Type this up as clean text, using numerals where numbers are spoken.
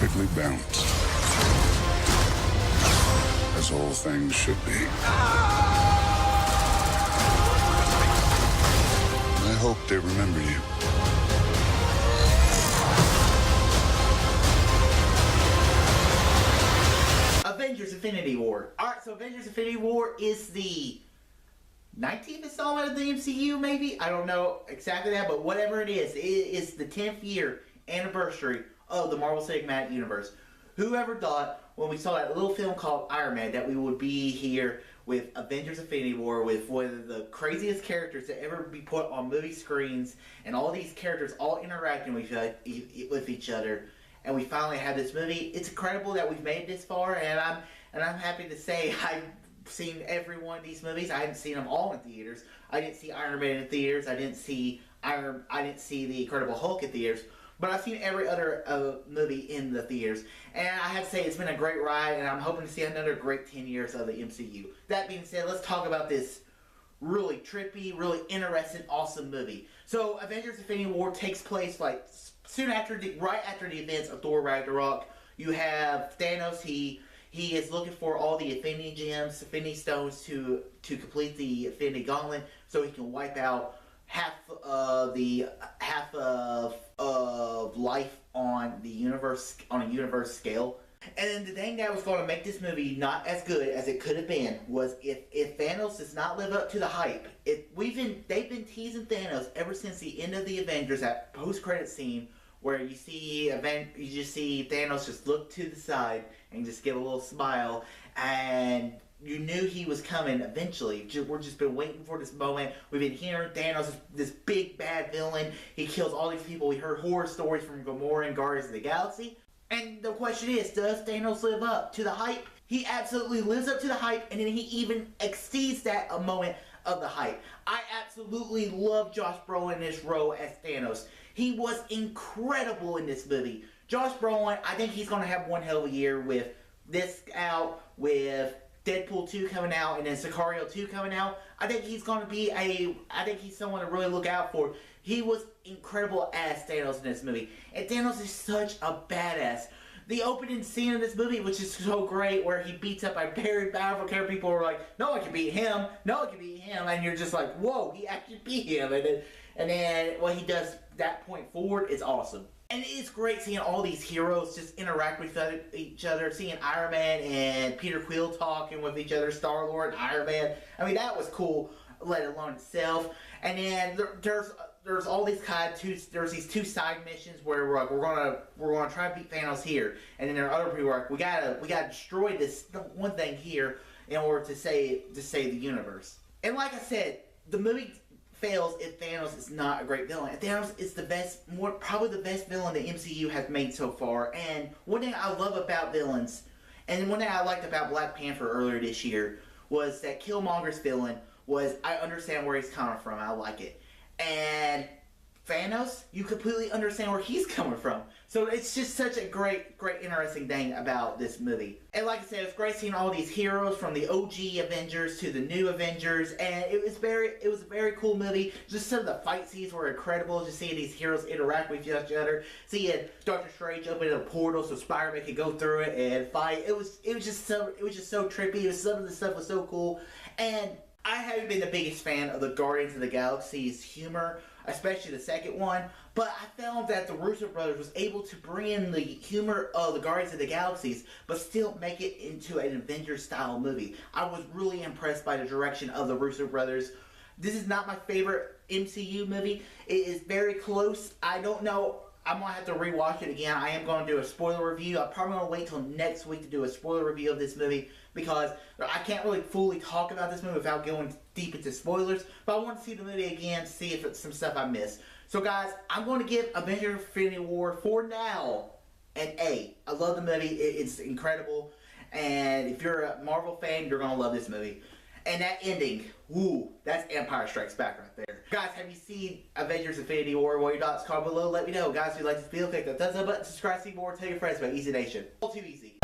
perfectly balanced. As all things should be. I hope they remember you. Avengers Infinity War. Alright, so Avengers Infinity War is the 19th installment of the MCU, maybe? I don't know exactly that, but whatever it is the 10th year anniversary of the Marvel Cinematic Universe. Whoever thought, when we saw that little film called Iron Man, that we would be here with Avengers Infinity War, with one of the craziest characters to ever be put on movie screens, and all these characters all interacting with each other, and we finally have this movie. It's incredible that we've made it this far, and I'm happy to say I've seen every one of these movies. I haven't seen them all in theaters. I didn't see Iron Man in theaters. I didn't see the Incredible Hulk in theaters. But I've seen every other movie in the theaters. And I have to say, it's been a great ride, and I'm hoping to see another great 10 years of the MCU. That being said, let's talk about this really trippy, really interesting, awesome movie. So, Avengers Infinity War takes place like right after the events of Thor Ragnarok. You have Thanos. He is looking for all the Infinity Gems, Infinity Stones to complete the Infinity Gauntlet, so he can wipe out half of life on the universe, on a universe scale. And then the thing that was going to make this movie not as good as it could have been was if Thanos does not live up to the hype. They've been teasing Thanos ever since the end of the Avengers, that post-credit scene where you just see Thanos just look to the side and just give a little smile, and you knew he was coming eventually. We're just been waiting for this moment. We've been hearing Thanos, this big bad villain. He kills all these people. We heard horror stories from Gamora and Guardians of the Galaxy. And the question is, does Thanos live up to the hype? He absolutely lives up to the hype, and then he even exceeds that a moment of the hype. I absolutely love Josh Brolin in this role as Thanos. He was incredible in this movie. Josh Brolin, I think he's going to have one hell of a year with this out, with Deadpool 2 coming out, and then Sicario 2 coming out. I think he's going to be I think he's someone to really look out for. He was incredible as Thanos in this movie. And Thanos is such a badass. The opening scene of this movie, which is so great, where he beats up a very powerful character, people are like, no one can beat him, no one can beat him, and you're just like, whoa, he actually beat him. And then what he does that point forward is awesome. And it is great seeing all these heroes just interact with each other, seeing Iron Man and Peter Quill talking with each other, Star-Lord and Iron Man. I mean, that was cool, let alone itself. And then there's all these there's these two side missions where we're gonna try to beat Thanos here, and then there are other people who are like, we gotta destroy this one thing here in order to save the universe. And like I said, the movie fails if Thanos is not a great villain. And Thanos is probably the best villain the MCU has made so far. And one thing I love about villains, and one thing I liked about Black Panther earlier this year, was that Killmonger's villain was, I understand where he's coming from, I like it. And Thanos, you completely understand where he's coming from. So it's just such a great, interesting thing about this movie. And like I said, it's great seeing all these heroes from the OG Avengers to the new Avengers, and it was a very cool movie. Just some of the fight scenes were incredible. Just seeing these heroes interact with each other, seeing Doctor Strange open a portal so Spider-Man could go through it and fight. It was just so trippy. Some of the stuff was so cool, and I haven't been the biggest fan of the Guardians of the Galaxy's humor, especially the second one, but I found that the Russo brothers was able to bring in the humor of the Guardians of the Galaxies, but still make it into an Avengers-style movie. I was really impressed by the direction of the Russo brothers. This is not my favorite MCU movie. It is very close. I don't know. I'm going to have to rewatch it again. I am going to do a spoiler review. I'm probably going to wait till next week to do a spoiler review of this movie, because I can't really fully talk about this movie without going deep into spoilers. But I want to see the movie again, see if it's some stuff I missed. So guys, I'm going to give Avengers Infinity War, for now, an A. I love the movie. It's incredible. And if you're a Marvel fan, you're going to love this movie. And that ending, woo, that's Empire Strikes Back right there. Guys, have you seen Avengers Infinity War? What are your thoughts? Comment below. Let me know. Guys, if you like this video, click the thumbs up button, subscribe, see more, tell your friends about Easy Nation. All too easy.